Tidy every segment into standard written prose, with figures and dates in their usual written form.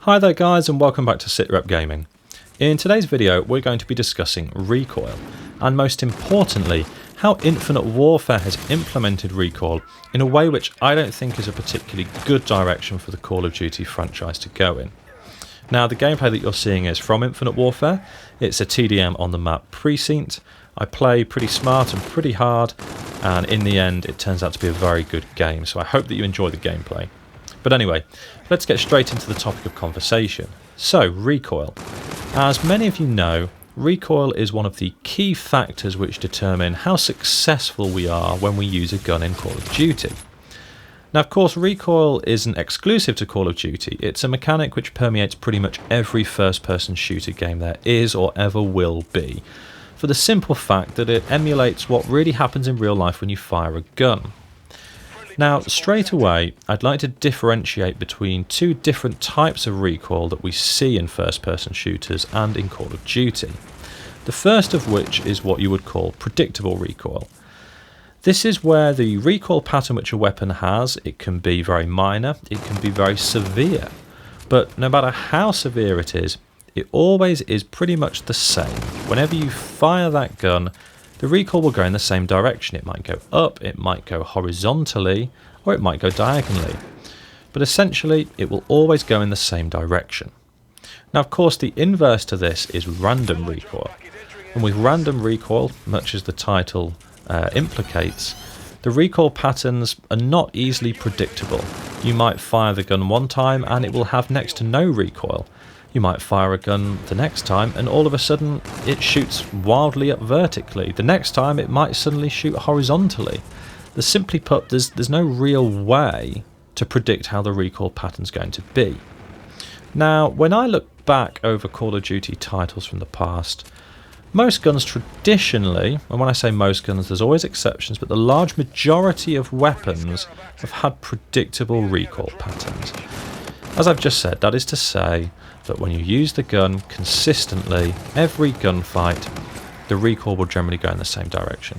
Hi there guys, and welcome back to SitRep Gaming. In today's video we're going to be discussing recoil, and most importantly how Infinite Warfare has implemented recoil in a way which I don't think is a particularly good direction for the Call of Duty franchise to go in. Now the gameplay that you're seeing is from Infinite Warfare. It's a TDM on the map Precinct. I play pretty smart and pretty hard, and in the end it turns out to be a very good game, so I hope that you enjoy the gameplay. But anyway, let's get straight into the topic of conversation. So, recoil. As many of you know, recoil is one of the key factors which determine how successful we are when we use a gun in Call of Duty. Now, of course, recoil isn't exclusive to Call of Duty. It's a mechanic which permeates pretty much every first-person shooter game there is or ever will be, for the simple fact that it emulates what really happens in real life when you fire a gun. Now, straight away, I'd like to differentiate between two different types of recoil that we see in first-person shooters and in Call of Duty. The first of which is what you would call predictable recoil. This is where the recoil pattern which a weapon has, it can be very minor, it can be very severe, but no matter how severe it always is pretty much the same. Whenever you fire that gun, the recoil will go in the same direction. It might go up, it might go horizontally, or it might go diagonally. But essentially, it will always go in the same direction. Now, of course, the inverse to this is random recoil. And with random recoil, much as the title implicates, the recoil patterns are not easily predictable. You might fire the gun one time and it will have next to no recoil. You might fire a gun the next time and all of a sudden it shoots wildly up vertically. The next time it might suddenly shoot horizontally. Simply put, there's no real way to predict how the recoil pattern's going to be. Now, when I look back over Call of Duty titles from the past, most guns traditionally, and when I say most guns there's always exceptions, but the large majority of weapons have had predictable recoil patterns. As I've just said, that is to say that when you use the gun consistently, every gunfight, the recoil will generally go in the same direction.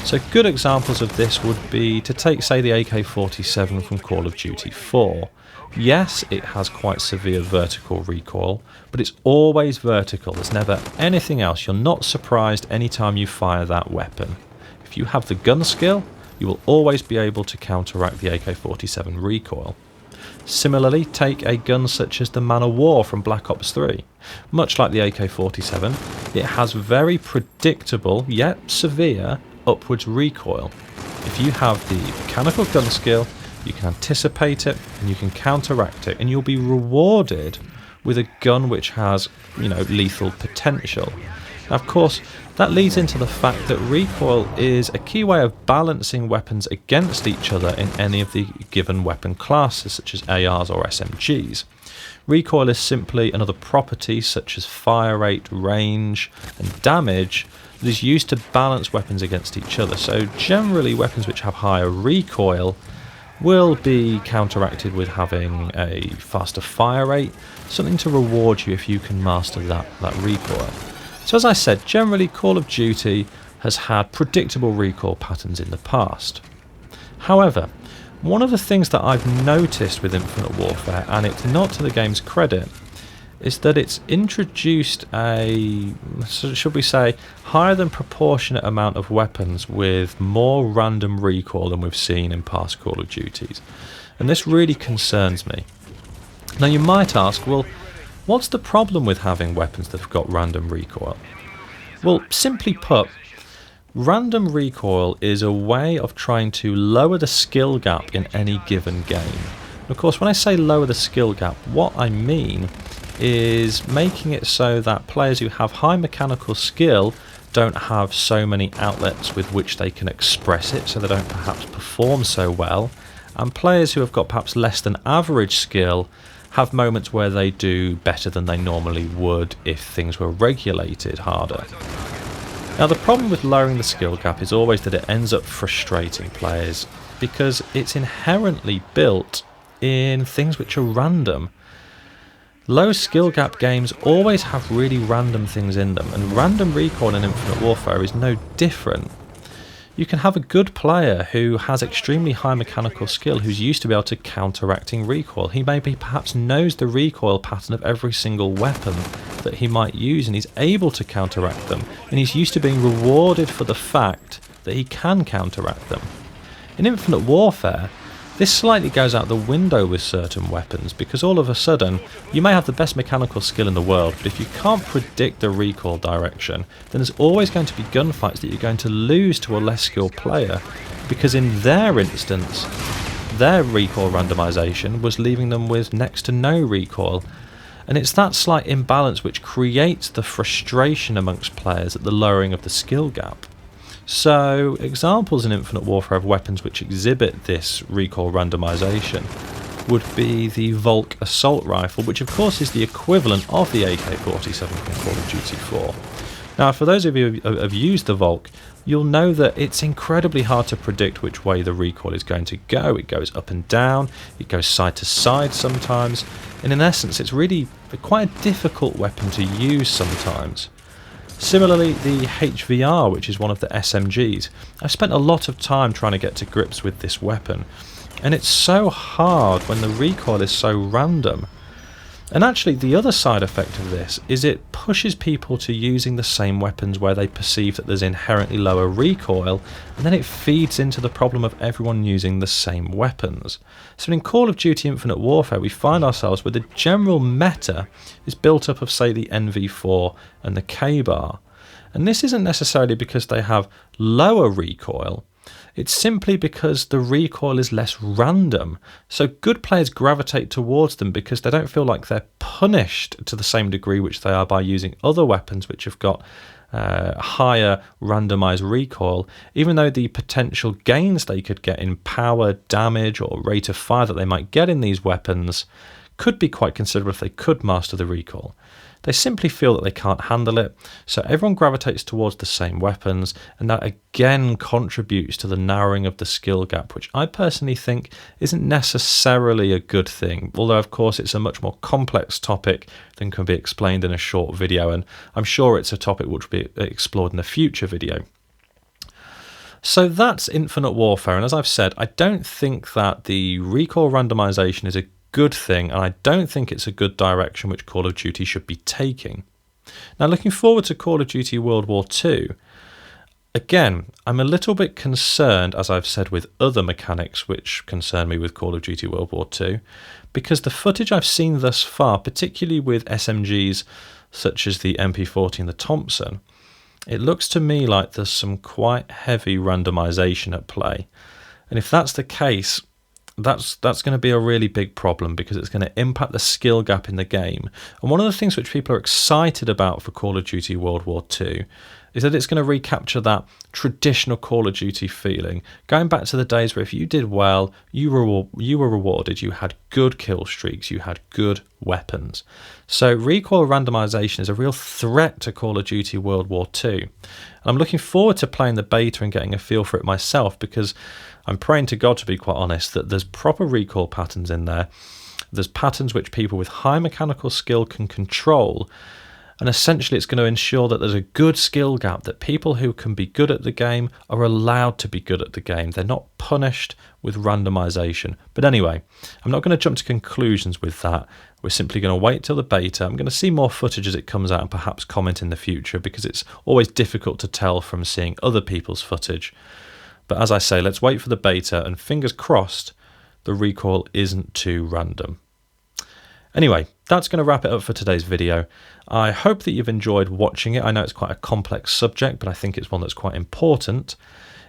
So good examples of this would be to take, say, the AK-47 from Call of Duty 4. Yes, it has quite severe vertical recoil, but it's always vertical. There's never anything else. You're not surprised anytime you fire that weapon. If you have the gun skill, you will always be able to counteract the AK-47 recoil. Similarly, take a gun such as the Man of War from Black Ops 3. Much like the AK-47, it has very predictable, yet severe, upwards recoil. If you have the mechanical gun skill, you can anticipate it and you can counteract it, and you'll be rewarded with a gun which has, lethal potential. Now, of course, that leads into the fact that recoil is a key way of balancing weapons against each other in any of the given weapon classes, such as ARs or SMGs. Recoil is simply another property such as fire rate, range and damage that is used to balance weapons against each other. So generally weapons which have higher recoil will be counteracted with having a faster fire rate, something to reward you if you can master that recoil. So as I said, generally Call of Duty has had predictable recoil patterns in the past. However, one of the things that I've noticed with Infinite Warfare, and it's not to the game's credit, is that it's introduced a, should we say, higher than proportionate amount of weapons with more random recoil than we've seen in past Call of Duties. And this really concerns me. Now you might ask, well, what's the problem with having weapons that have got random recoil? Well, simply put, random recoil is a way of trying to lower the skill gap in any given game. And of course, when I say lower the skill gap, what I mean is making it so that players who have high mechanical skill don't have so many outlets with which they can express it, so they don't perhaps perform so well, and players who have got perhaps less than average skill have moments where they do better than they normally would if things were regulated harder. Now, the problem with lowering the skill gap is always that it ends up frustrating players because it's inherently built in things which are random. Low skill gap games always have really random things in them, and random recoil in Infinite Warfare is no different. You can have a good player who has extremely high mechanical skill, who's used to be able to counteracting recoil. He maybe perhaps knows the recoil pattern of every single weapon that he might use, and he's able to counteract them, and he's used to being rewarded for the fact that he can counteract them. In Infinite Warfare, this slightly goes out the window with certain weapons, because all of a sudden you may have the best mechanical skill in the world, but if you can't predict the recoil direction, then there's always going to be gunfights that you're going to lose to a less skilled player, because in their instance their recoil randomization was leaving them with next to no recoil. And it's that slight imbalance which creates the frustration amongst players at the lowering of the skill gap. So, examples in Infinite Warfare of weapons which exhibit this recoil randomization would be the Volk assault rifle, which of course is the equivalent of the AK-47 from Call of Duty 4. Now, for those of you who have used the Volk, you'll know that it's incredibly hard to predict which way the recoil is going to go. It goes up and down, it goes side to side sometimes, and in essence it's really quite a difficult weapon to use sometimes. Similarly, the HVR, which is one of the SMGs, I've spent a lot of time trying to get to grips with this weapon, and it's so hard when the recoil is so random. And actually the other side effect of this is it pushes people to using the same weapons where they perceive that there's inherently lower recoil, and then it feeds into the problem of everyone using the same weapons. So in Call of Duty Infinite Warfare we find ourselves with the general meta is built up of, say, the NV4 and the K-bar. And this isn't necessarily because they have lower recoil, it's simply because the recoil is less random. So good players gravitate towards them because they don't feel like they're punished to the same degree which they are by using other weapons which have got higher randomized recoil, even though the potential gains they could get in power, damage or rate of fire that they might get in these weapons could be quite considerable if they could master the recoil. They simply feel that they can't handle it, so everyone gravitates towards the same weapons, and that again contributes to the narrowing of the skill gap, which I personally think isn't necessarily a good thing, although of course it's a much more complex topic than can be explained in a short video, and I'm sure it's a topic which will be explored in a future video. So that's Infinite Warfare, and as I've said, I don't think that the recoil randomization is a good thing, and I don't think it's a good direction which Call of Duty should be taking. Now, looking forward to Call of Duty World War II, again, I'm a little bit concerned, as I've said, with other mechanics which concern me with Call of Duty World War II, because the footage I've seen thus far, particularly with SMGs such as the MP40 and the Thompson, it looks to me like there's some quite heavy randomization at play. And if that's the case, that's going to be a really big problem, because it's going to impact the skill gap in the game. And one of the things which people are excited about for Call of Duty World War II is that it's going to recapture that traditional Call of Duty feeling, going back to the days where if you did well, you were rewarded, you had good kill streaks, you had good weapons. So recoil randomization is a real threat to Call of Duty World War II. And I'm looking forward to playing the beta and getting a feel for it myself, because I'm praying to God, to be quite honest, that there's proper recoil patterns in there. There's patterns which people with high mechanical skill can control, and essentially it's going to ensure that there's a good skill gap, that people who can be good at the game are allowed to be good at the game. They're not punished with randomization. But anyway, I'm not going to jump to conclusions with that. We're simply going to wait till the beta. I'm going to see more footage as it comes out and perhaps comment in the future, because it's always difficult to tell from seeing other people's footage. But as I say, let's wait for the beta, and fingers crossed the recoil isn't too random. Anyway, that's going to wrap it up for today's video. I hope that you've enjoyed watching it. I know it's quite a complex subject, but I think it's one that's quite important.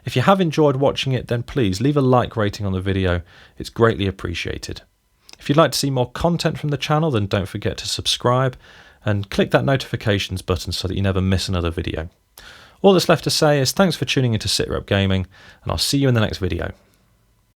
If you have enjoyed watching it, then please leave a like rating on the video. It's greatly appreciated. If you'd like to see more content from the channel, then don't forget to subscribe and click that notifications button so that you never miss another video. All that's left to say is thanks for tuning into SitRep Gaming, and I'll see you in the next video.